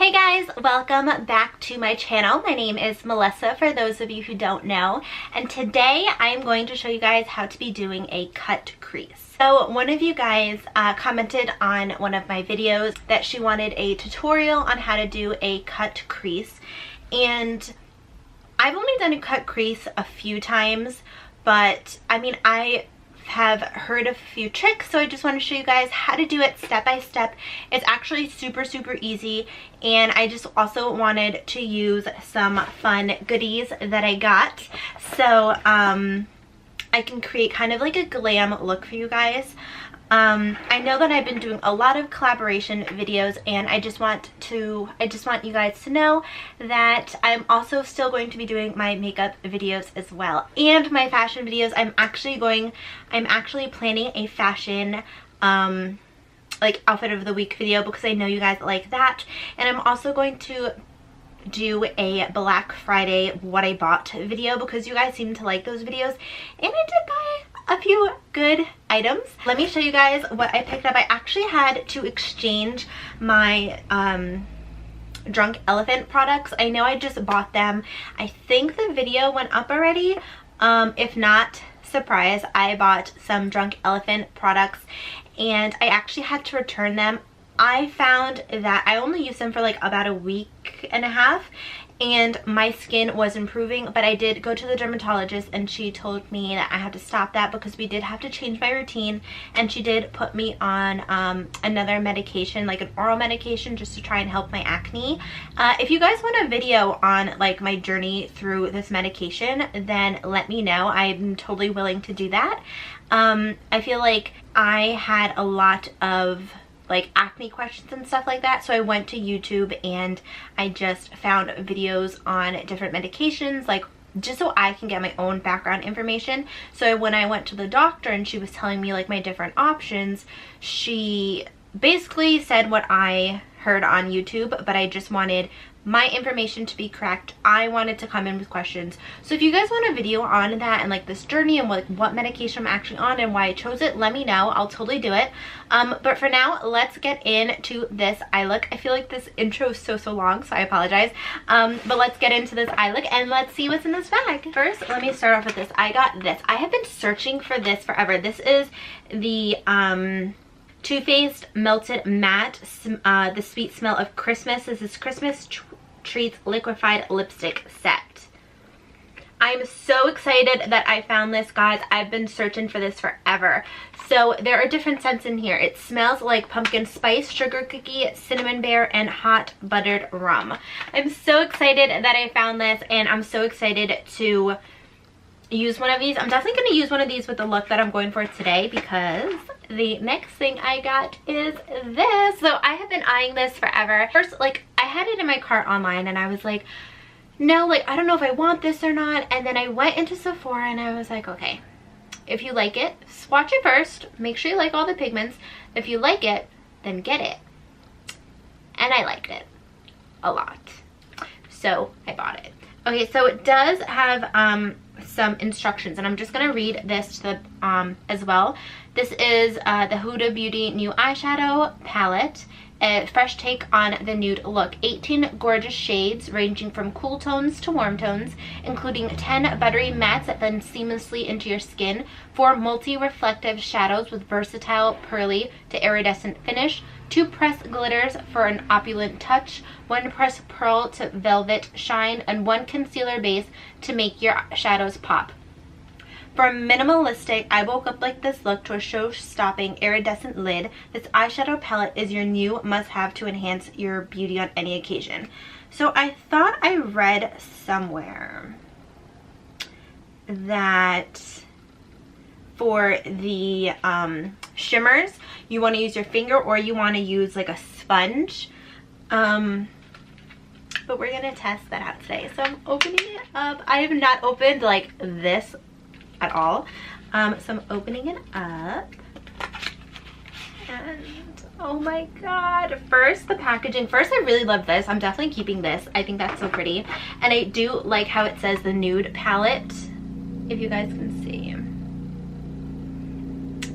Hey guys, welcome back to my channel. My name is Melissa for those of you who don't know, and today I am going to show you guys how to be doing a cut crease. So one of you guys commented on one of my videos that she wanted a tutorial on how to do a cut crease, and I've only done a cut crease a few times, but I mean I have heard a few tricks, so I just want to show you guys how to do it step by step. It's actually super easy, and I just also wanted to use some fun goodies that I got so I can create kind of like a glam look for you guys. I know that I've been doing a lot of collaboration videos, and I just want you guys to know that I'm also still going to be doing my makeup videos as well, and my fashion videos. I'm actually planning a fashion like outfit of the week video because I know you guys like that, and I'm also going to do a Black Friday what I bought video because you guys seem to like those videos, and I did buy a few good items. Let me show you guys what I picked up. I actually had to exchange my Drunk Elephant products. I know I just bought them. I think the video went up already. If not, surprise, I bought some Drunk Elephant products and I actually had to return them. I found that I only used them for like about a week and a half, and my skin was improving, but I did go to the dermatologist and she told me that I had to stop that because we did have to change my routine, and she did put me on another medication, like an oral medication, just to try and help my acne. If you guys want a video on like my journey through this medication, then let me know. I'm totally willing to do that. I feel like I had a lot of like acne questions and stuff like that, so I went to YouTube and I just found videos on different medications, like just so I can get my own background information. So when I went to the doctor and she was telling me like my different options, she basically said what I heard on YouTube, but I just wanted my information to be correct. I wanted to come in with questions. So if you guys want a video on that and like this journey and like what medication I'm actually on and why I chose it, let me know. I'll totally do it. But for now, let's get into this eye look. I feel like this intro is so long, so I apologize. But let's get into this eye look and let's see what's in this bag. First, let me start off with this. I got this. I have been searching for this forever. This is the Too Faced Melted Matte, the Sweet Smell of Christmas. This is Christmas Treats Liquefied Lipstick Set. I'm so excited that I found this, guys. I've been searching for this forever. So there are different scents in here. It smells like pumpkin spice, sugar cookie, cinnamon bear, and hot buttered rum. I'm so excited that I found this, and I'm so excited to use one of these. I'm definitely going to use one of these with the look that I'm going for today, because the next thing I got is this. So I have been eyeing this forever. First, like, I had it in my cart online and I was like, no, like, I don't know if I want this or not. And then I went into Sephora and I was like, okay, if you like it, swatch it first. Make sure you like all the pigments. If you like it, then get it. And I liked it a lot, so I bought it. Okay, so it does have some instructions, and I'm just gonna read this to the, as well. This is the Huda Beauty New Eyeshadow Palette, a fresh take on the nude look. 18 gorgeous shades ranging from cool tones to warm tones, including 10 buttery mattes that blend seamlessly into your skin, 4 multi-reflective shadows with versatile pearly to iridescent finish, 2 pressed glitters for an opulent touch, 1 pressed pearl to velvet shine, and 1 concealer base to make your shadows pop. For a minimalistic, I woke up like this look to a show-stopping iridescent lid, this eyeshadow palette is your new must-have to enhance your beauty on any occasion. So I thought I read somewhere that for the shimmers, you want to use your finger or you want to use like a sponge. But we're going to test that out today. So I'm opening it up. I have not opened like this at all. So I'm opening it up. And oh my god. First, the packaging. First, I really love this. I'm definitely keeping this. I think that's so pretty. And I do like how it says the nude palette, if you guys can see.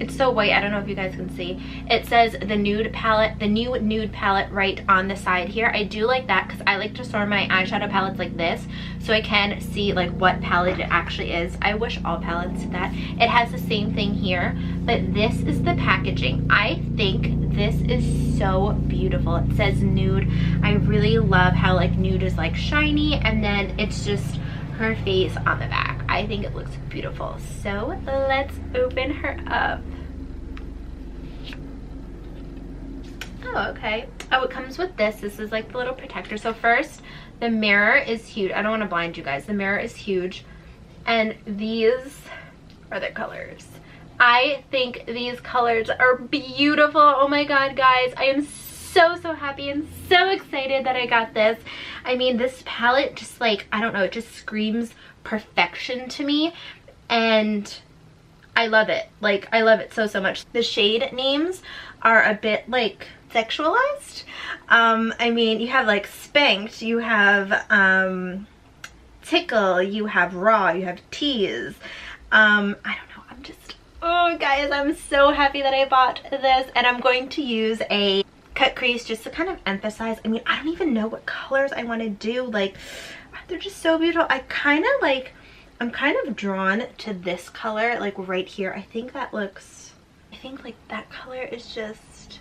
it's so white, I don't know if you guys can see. It says the nude palette, the new nude palette right on the side here. I do like that because I like to store my eyeshadow palettes like this so I can see like what palette it actually is. I wish all palettes did that. It has the same thing here, but this is the packaging. I think this is so beautiful. It says nude. I really love how like nude is like shiny and then it's just her face on the back. I think it looks beautiful. So let's open her up. Oh, okay. Oh, it comes with this. This is like the little protector. So first, the mirror is huge. I don't want to blind you guys. The mirror is huge. And these are the colors. I think these colors are beautiful. Oh my god, guys. I am so happy and so excited that I got this. I mean, this palette just like, I don't know, it just screams perfection to me and I love it. Like, I love it so much. The shade names are a bit like sexualized. I mean, you have like spanked, you have tickle, you have raw, you have tease. I don't know, I'm just, oh guys, I'm so happy that I bought this and I'm going to use a cut crease just to kind of emphasize. I mean, I don't even know what colors I want to do. Like, they're just so beautiful. I'm kind of drawn to this color, like right here. I think that looks, I think like that color is just,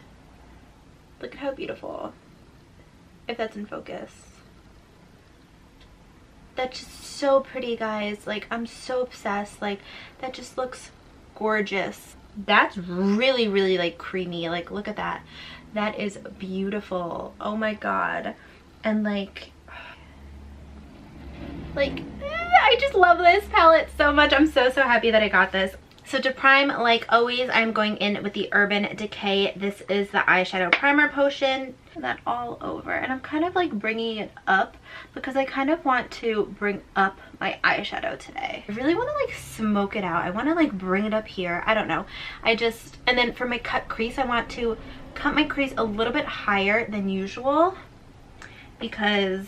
look at how beautiful. If that's in focus. That's just so pretty, guys. Like, I'm so obsessed. Like, that just looks gorgeous. That's really like creamy. Like, look at that. That is beautiful. Oh my god. And like I just love this palette so much. I'm so happy that I got this. So to prime, like always, I'm going in with the Urban Decay. This is the eyeshadow primer potion. That all over, and I'm kind of like bringing it up because I kind of want to bring up my eyeshadow today. I really want to like smoke it out. I want to like bring it up here. I don't know. And then for my cut crease, I want to cut my crease a little bit higher than usual because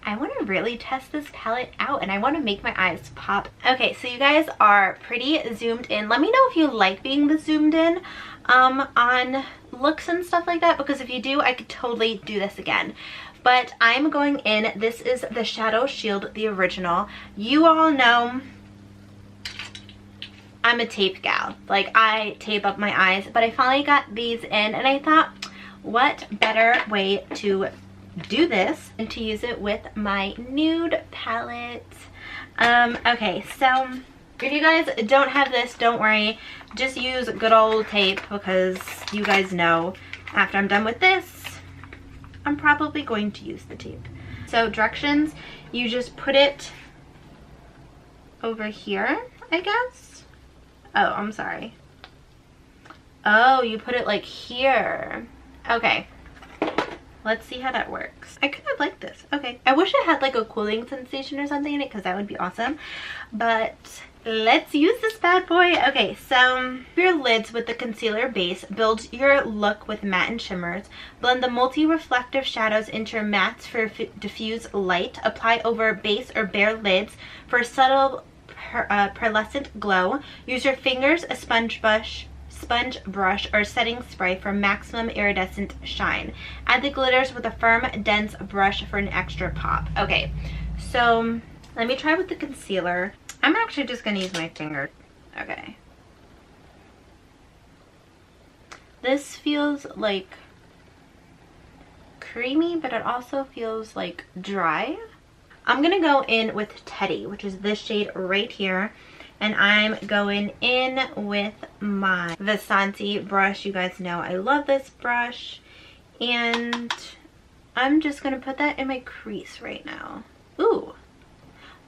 I want to really test this palette out and I want to make my eyes pop. Okay, so you guys are pretty zoomed in. Let me know if you like being the zoomed in on looks and stuff like that, because if you do, I could totally do this again. But I'm going in. This is the Shadow Shield, the original. You all know I'm a tape gal. Like, I tape up my eyes, but I finally got these in and I thought, what better way to do this and to use it with my nude palette. Okay, so if you guys don't have this, don't worry, just use good old tape because you guys know after I'm done with this, I'm probably going to use the tape. So directions, you just put it over here, I guess. Oh, I'm sorry. Oh, you put it like here. Okay. Let's see how that works. I kind of like this. Okay. I wish it had like a cooling sensation or something in it because that would be awesome. But let's use this bad boy. Okay, so your lids with the concealer base. Build your look with matte and shimmers. Blend the multi-reflective shadows into your mattes for diffuse light. Apply over base or bare lids for subtle pearlescent glow. Use your fingers, a sponge brush or setting spray for maximum iridescent shine. Add the glitters with a firm, dense brush for an extra pop. Okay, so let me try with the concealer. I'm actually just gonna use my finger. Okay. This feels like creamy, but it also feels like dry. I'm gonna go in with Teddy, which is this shade right here. And I'm going in with my Vasanti brush. You guys know I love this brush. And I'm just going to put that in my crease right now. Ooh.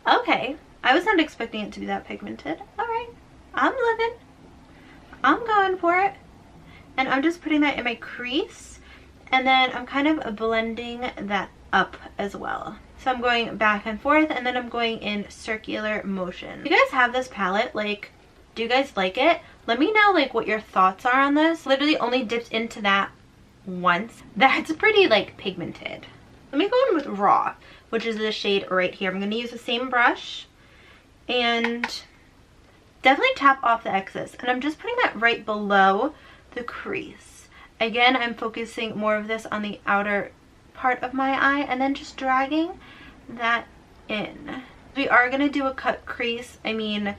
Okay. I was not expecting it to be that pigmented. Alright. I'm living. I'm going for it. And I'm just putting that in my crease. And then I'm kind of blending that up as well. So I'm going back and forth, and then I'm going in circular motion. Do you guys have this palette? Like, do you guys like it? Let me know like what your thoughts are on this. Literally only dipped into that once. That's pretty like pigmented. Let me go in with Raw, which is the shade right here. I'm going to use the same brush and definitely tap off the excess. And I'm just putting that right below the crease. Again, I'm focusing more of this on the outer part of my eye and then just dragging that in. We are going to do a cut crease. I mean,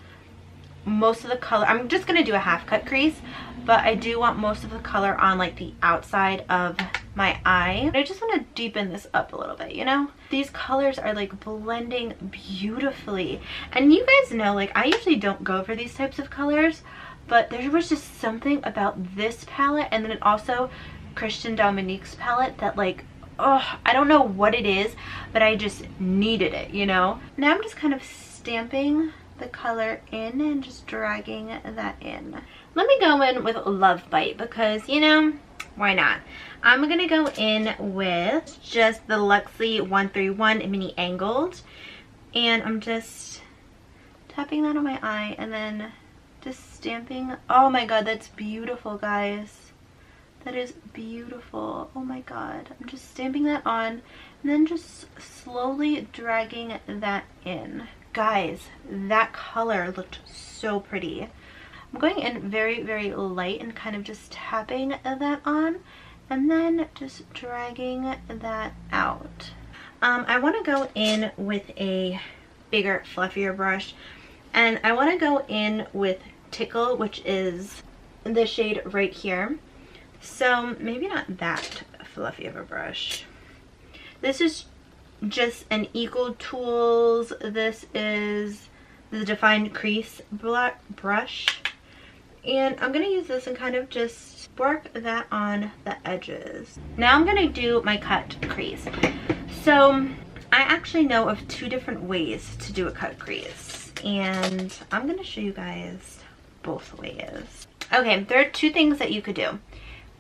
most of the color, I'm just going to do a half cut crease, but I do want most of the color on like the outside of my eye. I just want to deepen this up a little bit, you know? These colors are like blending beautifully. And you guys know, like, I usually don't go for these types of colors, but there was just something about this palette, and then also Christian Dominique's palette, that like, oh, I don't know what it is, but I just needed it, you know? Now I'm just kind of stamping the color in and just dragging that in. Let me go in with Love Bite because, you know, why not? I'm gonna go in with just the Luxie 131 mini angled, and I'm just tapping that on my eye and then just stamping. Oh my god, that's beautiful, guys. That is beautiful. Oh my god. I'm just stamping that on and then just slowly dragging that in. Guys, that color looked so pretty. I'm going in very, very light and kind of just tapping that on and then just dragging that out. I want to go in with a bigger, fluffier brush, and I want to go in with Tickle, which is the shade right here. So maybe not that fluffy of a brush. This is just an Eco Tools. This is the Defined Crease brush, and I'm gonna use this and kind of just work that on the edges. Now I'm gonna do my cut crease. So I actually know of two different ways to do a cut crease, and I'm gonna show you guys both ways. Okay, there are two things that you could do.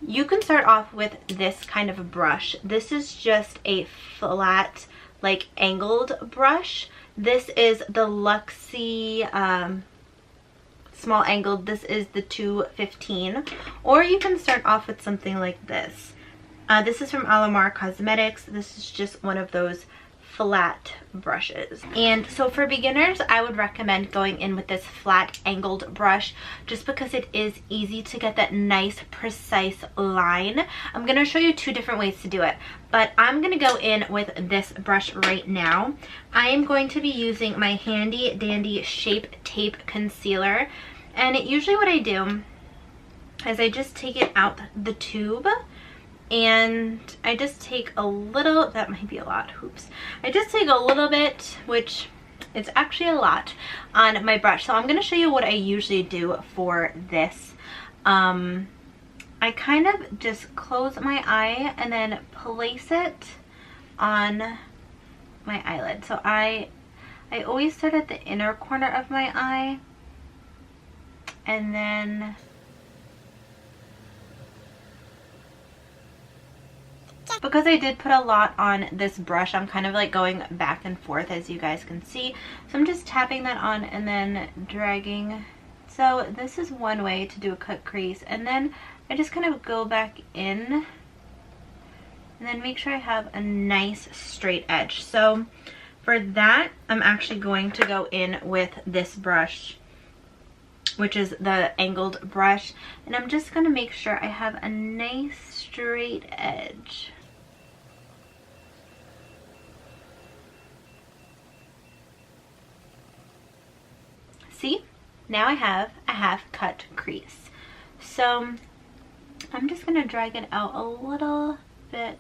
You can start off with this kind of a brush. This is just a flat, like, angled brush. This is the Luxie small angled. This is the 215. Or you can start off with something like this. This is from Alamar Cosmetics. This is just one of those flat brushes. And so for beginners, I would recommend going in with this flat angled brush just because it is easy to get that nice precise line. I'm going to show you two different ways to do it, but I'm going to go in with this brush right now. I am going to be using my handy dandy Shape Tape Concealer, and usually what I do is I just take it out the tube and I just take a little, that might be a lot, oops. I just take a little bit, which it's actually a lot, on my brush. So I'm going to show you what I usually do for this. I kind of just close my eye and then place it on my eyelid. So I always start at the inner corner of my eye, and then because I did put a lot on this brush, I'm kind of like going back and forth, as you guys can see. So I'm just tapping that on and then dragging. So this is one way to do a cut crease, and then I just kind of go back in and then make sure I have a nice straight edge. So for that, I'm actually going to go in with this brush, which is the angled brush, and I'm just going to make sure I have a nice straight edge. See, now I have a half cut crease. So I'm just going to drag it out a little bit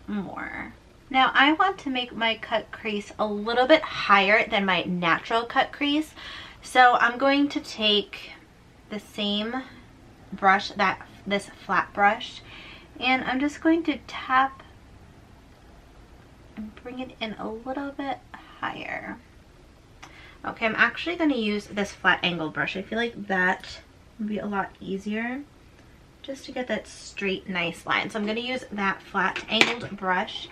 more. Now I want to make my cut crease a little bit higher than my natural cut crease. So I'm going to take the same brush, this flat brush, and I'm just going to tap and bring it in a little bit higher. Okay, I'm actually going to use this flat angled brush. I feel like that would be a lot easier just to get that straight, nice line. So I'm going to use that flat angled brush,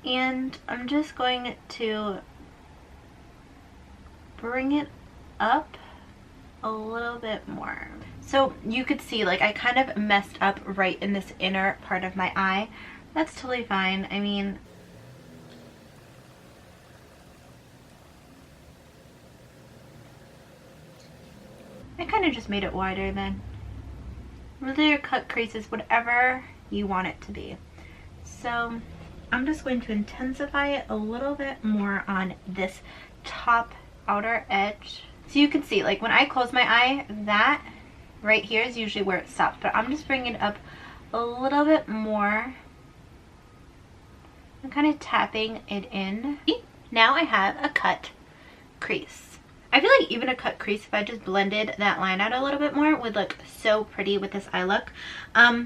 and I'm just going to bring it up a little bit more. So you could see, like, I kind of messed up right in this inner part of my eye. That's totally fine. I mean, I kind of just made it wider then. Really, your cut crease is whatever you want it to be. So I'm just going to intensify it a little bit more on this top outer edge. So you can see, like when I close my eye, that right here is usually where it stops, but I'm just bringing it up a little bit more. I'm kind of tapping it in. Now I have a cut crease. I feel like even a cut crease, if I just blended that line out a little bit more, would look so pretty with this eye look. Now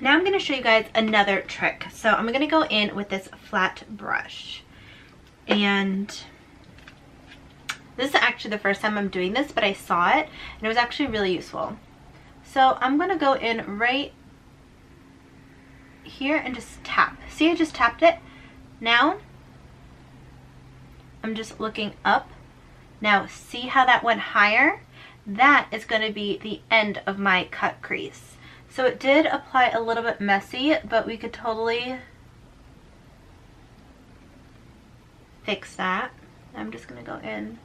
I'm going to show you guys another trick. So I'm going to go in with this flat brush. And this is actually the first time I'm doing this, but I saw it and it was actually really useful. So I'm going to go in right here and just tap. See, I just tapped it. Now I'm just looking up. Now see how that went higher? That is going to be the end of my cut crease. So it did apply a little bit messy, but we could totally fix that. I'm just going to go in.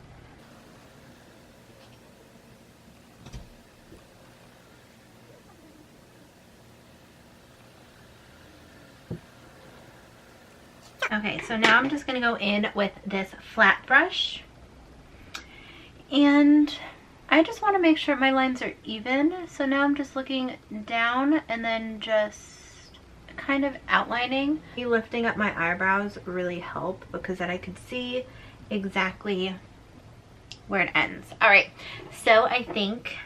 Okay, so now I'm just going to go in with this flat brush. And I just want to make sure my lines are even. So now I'm just looking down and then just kind of outlining. Lifting up my eyebrows really help because then I could see exactly where it ends. All right, so I think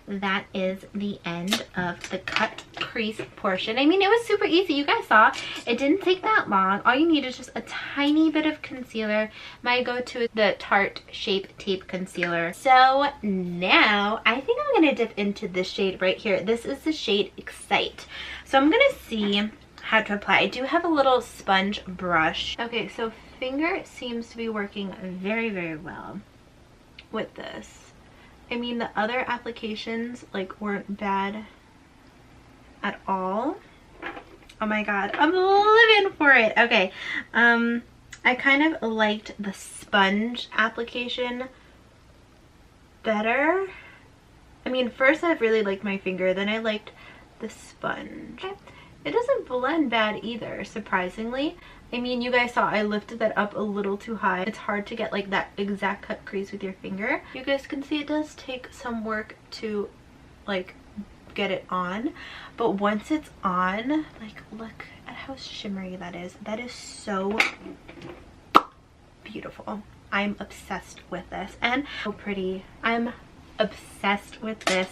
that is the end of the cut crease portion. I mean, it was super easy. You guys saw it didn't take that long. All you need is just a tiny bit of concealer. My go-to is the Tarte Shape Tape Concealer. So now I think I'm going to dip into this shade right here. This is the shade Excite. So I'm going to see how to apply. I do have a little sponge brush. Okay, so finger seems to be working very, very well with this. I mean, the other applications like weren't bad at all. Oh my god, I'm living for it. Okay, I kind of liked the sponge application better. I mean, first I really liked my finger, then I liked the sponge. It doesn't blend bad either, surprisingly. I mean, you guys saw I lifted that up a little too high. It's hard to get like that exact cut crease with your finger. You guys can see it does take some work to like get it on, but once it's on, like look at how shimmery that is. That is so beautiful. I'm obsessed with this and so pretty. I'm obsessed with this.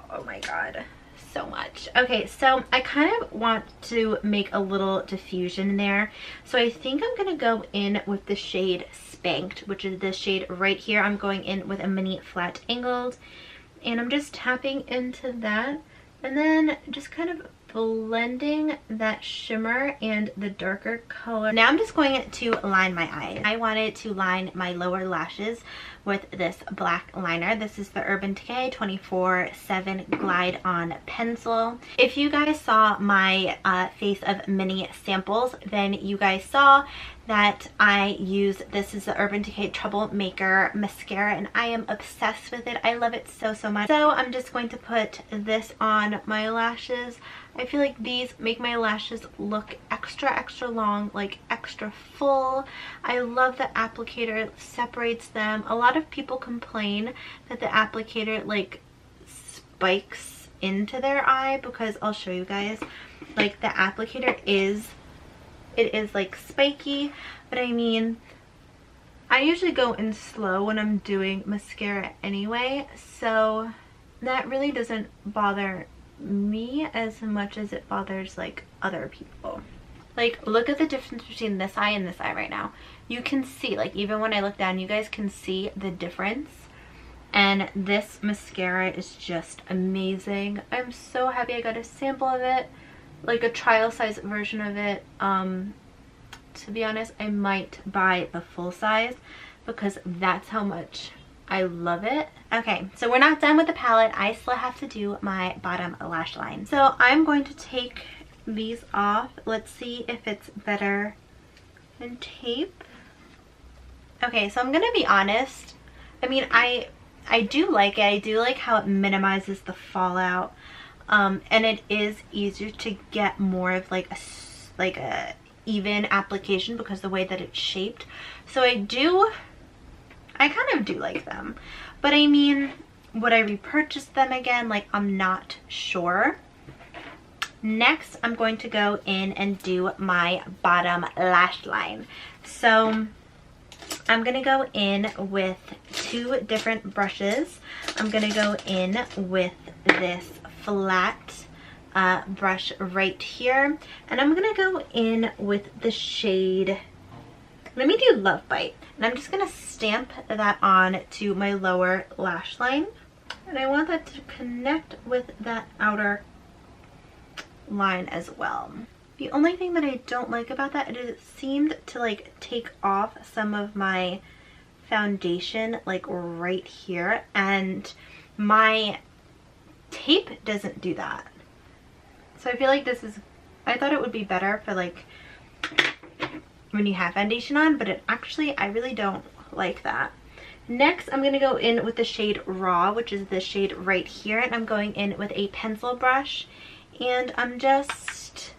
Oh my god, so much. Okay, so I kind of want to make a little diffusion there, so I think I'm gonna go in with the shade Spanked, which is this shade right here. I'm going in with a mini flat angled and I'm just tapping into that and then just kind of blending that shimmer and the darker color. Now I'm just going to line my eyes. I wanted to line my lower lashes with this black liner. This is the Urban Decay 24/7 Glide On Pencil. If you guys saw my Face of Mini samples, then you guys saw that I use this is the Urban Decay Troublemaker mascara and I am obsessed with it. I love it so, so much. So I'm just going to put this on my lashes. I feel like these make my lashes look extra, extra long, like extra full. I love the applicator, it separates them. A lot of people complain that the applicator like spikes into their eye because I'll show you guys. Like the applicator is like spiky, but I mean, I usually go in slow when I'm doing mascara anyway, so that really doesn't bother me as much as it bothers like other people. Like look at the difference between this eye and this eye right now. You can see, like even when I look down, you guys can see the difference. And this mascara is just amazing. I'm so happy I got a sample of it, like a trial size version of it. To be honest, I might buy the full size because that's how much I love it. Okay, so we're not done with the palette. I still have to do my bottom lash line. So I'm going to take these off. Let's see if it's better than tape. Okay, so I'm gonna be honest. I mean, I I do like it. I do like how it minimizes the fallout. And it is easier to get more of like a even application because the way that it's shaped. So I kind of do like them. But I mean, would I repurchase them again? Like, I'm not sure. Next, I'm going to go in and do my bottom lash line. So I'm going to go in with 2 different brushes. I'm going to go in with this flat brush right here. And I'm going to go in with the shade, let me do Love Bite. And I'm just going to stamp that on to my lower lash line. And I want that to connect with that outer line as well. The only thing that I don't like about that is it seemed to like take off some of my foundation like right here, and my tape doesn't do that. So I feel like I thought it would be better for like when you have foundation on, but I really don't like that. Next, I'm going to go in with the shade Raw, which is the shade right here, and I'm going in with a pencil brush, and I'm just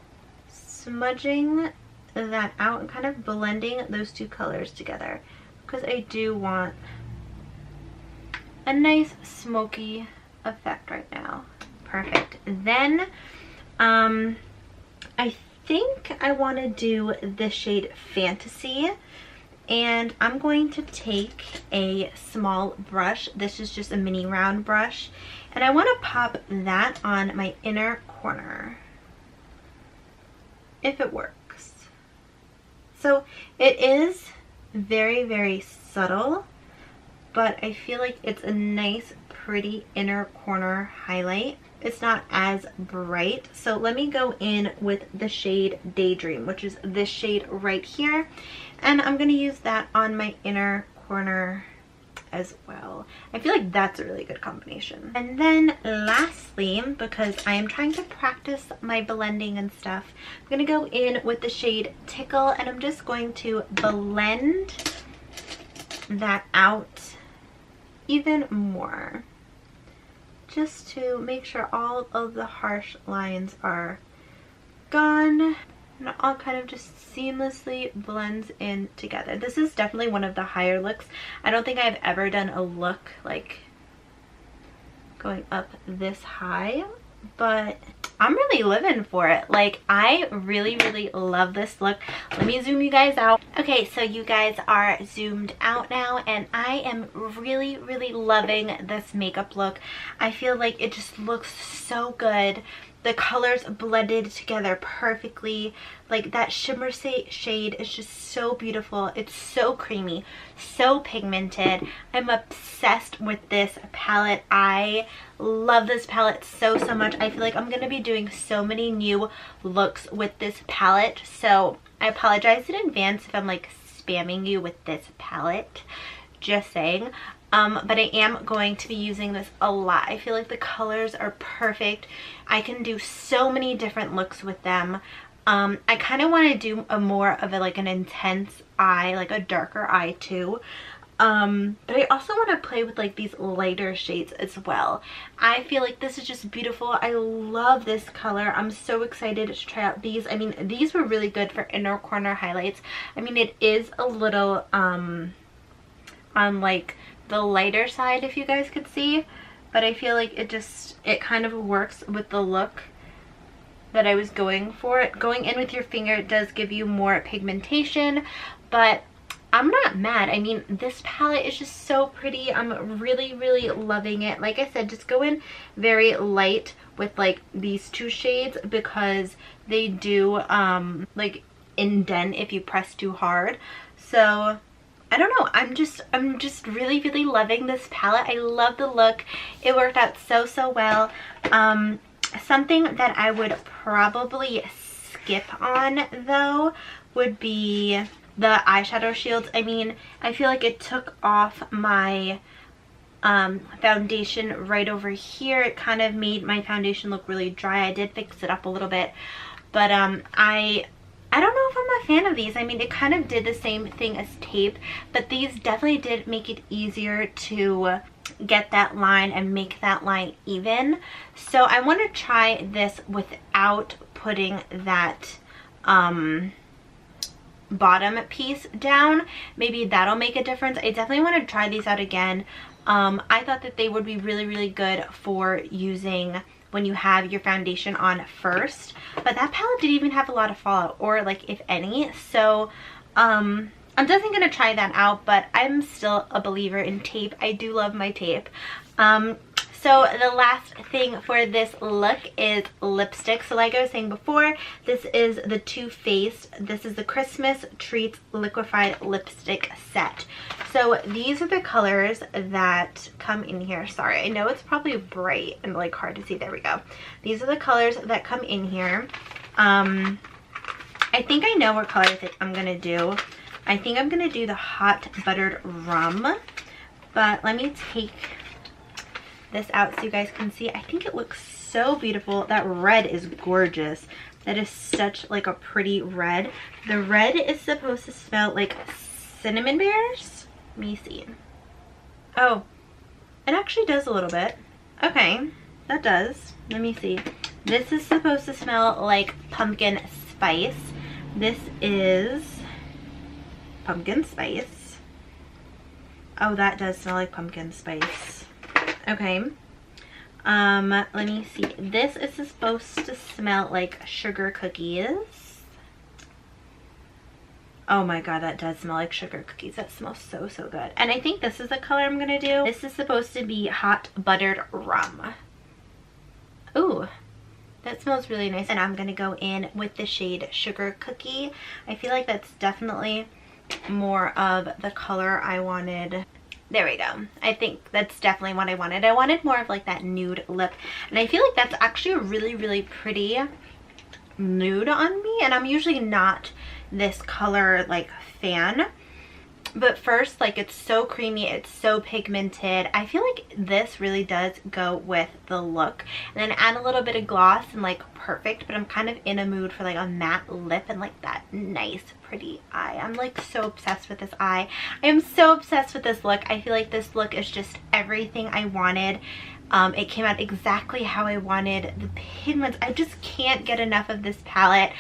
smudging that out and kind of blending those 2 colors together because I do want a nice smoky effect right now. Perfect. Then I think I want to do the shade Fantasy, and I'm going to take a small brush. This is just a mini round brush, and I want to pop that on my inner corner if it works. So it is very, very subtle, but I feel like it's a nice pretty inner corner highlight. It's not as bright, so let me go in with the shade Daydream, which is this shade right here, and I'm going to use that on my inner corner as well. I feel like that's a really good combination. And then lastly, because I am trying to practice my blending and stuff, I'm going to go in with the shade Tickle, and I'm just going to blend that out even more, just to make sure all of the harsh lines are gone and it all kind of just seamlessly blends in together. This is definitely one of the higher looks. I don't think I've ever done a look like going up this high, but I'm really living for it. Like, I really, really love this look. Let me zoom you guys out. Okay, so you guys are zoomed out now, and I am really, really loving this makeup look. I feel like it just looks so good. The colors blended together perfectly. Like, that shimmer shade is just so beautiful. It's so creamy, so pigmented. I'm obsessed with this palette. I love this palette so much. I feel like I'm going to be doing so many new looks with this palette. So I apologize in advance if I'm like spamming you with this palette. Just saying. But I am going to be using this a lot. I feel like the colors are perfect. I can do so many different looks with them. I kind of want to do a more of a, like an intense eye, like a darker eye too. But I also want to play with like these lighter shades as well. I feel like this is just beautiful. I love this color. I'm so excited to try out these. I mean, these were really good for inner corner highlights. I mean, it is a little on like the lighter side, if you guys could see, but I feel like it kind of works with the look that I was going for. Going in with your finger, it does give you more pigmentation, but I'm not mad. I mean, this palette is just so pretty. I'm really, really loving it. Like I said, just go in very light with like these 2 shades because they do like indent if you press too hard. So I don't know, I'm just really, really loving this palette. I love the look. It worked out so well. Something that I would probably skip on though would be the eyeshadow shields. I mean, I feel like it took off my foundation right over here. It kind of made my foundation look really dry. I did fix it up a little bit, but I don't know if I'm a fan of these. I mean, it kind of did the same thing as tape, but these definitely did make it easier to get that line and make that line even. So I want to try this without putting that bottom piece down. Maybe that'll make a difference. I definitely want to try these out again. I thought that they would be really, really good for using when you have your foundation on first, but that palette didn't even have a lot of fallout, or like if any. So I'm definitely gonna try that out, but I'm still a believer in tape. I do love my tape. So the last thing for this look is lipstick. So like I was saying before, this is the Too Faced. This is the Christmas Treats Liquefied Lipstick Set. So these are the colors that come in here. Sorry, I know it's probably bright and like hard to see. There we go. These are the colors that come in here. I think I know what color I'm gonna do. I think I'm gonna do the Hot Buttered Rum, but let me take this out so you guys can see. I think it looks so beautiful. That red is gorgeous. That is such like a pretty red. The red is supposed to smell like cinnamon bears. Let me see. Oh, it actually does a little bit. Okay, that does. Let me see. This is supposed to smell like pumpkin spice. This is pumpkin spice. Oh, that does smell like pumpkin spice. Okay, let me see. This is supposed to smell like sugar cookies. Oh my god, that does smell like sugar cookies. That smells so, so good. And I think this is the color I'm gonna do. This is supposed to be Hot Buttered Rum. Ooh, that smells really nice. And I'm gonna go in with the shade Sugar Cookie. I feel like that's definitely more of the color I wanted. There we go. I think that's definitely what I wanted. I wanted more of like that nude lip. And I feel like that's actually a really, really pretty nude on me. And I'm usually not this color like fan. But first, like, it's so creamy, it's so pigmented. I feel like this really does go with the look. And then add a little bit of gloss and like perfect. But I'm kind of in a mood for like a matte lip and like that nice pretty eye. I'm like so obsessed with this eye. I am so obsessed with this look. I feel like this look is just everything I wanted. It came out exactly how I wanted. The pigments, I just can't get enough of this palette.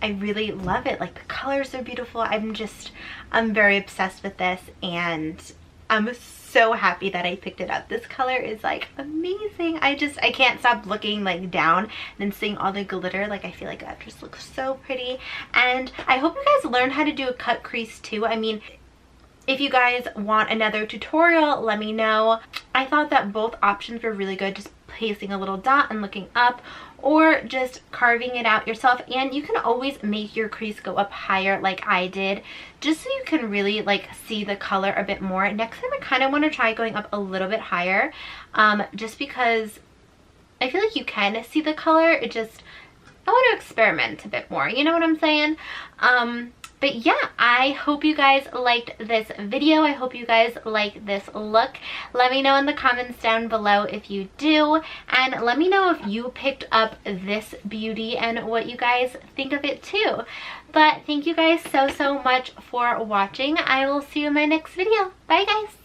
I really love it. Like, the colors are beautiful. I'm very obsessed with this, and I'm so happy that I picked it up. This color is like amazing. I can't stop looking like down and seeing all the glitter. Like, I feel like that just looks so pretty. And I hope you guys learn how to do a cut crease too. I mean, if you guys want another tutorial, let me know. I thought that both options were really good, just placing a little dot and looking up, or just carving it out yourself. And you can always make your crease go up higher like I did, just so you can really like see the color a bit more. Next time I kind of want to try going up a little bit higher, just because I feel like you can see the color. I want to experiment a bit more, you know what I'm saying? But yeah, I hope you guys liked this video. I hope you guys like this look. Let me know in the comments down below if you do. And let me know if you picked up this beauty and what you guys think of it too. But thank you guys so, so much for watching. I will see you in my next video. Bye, guys.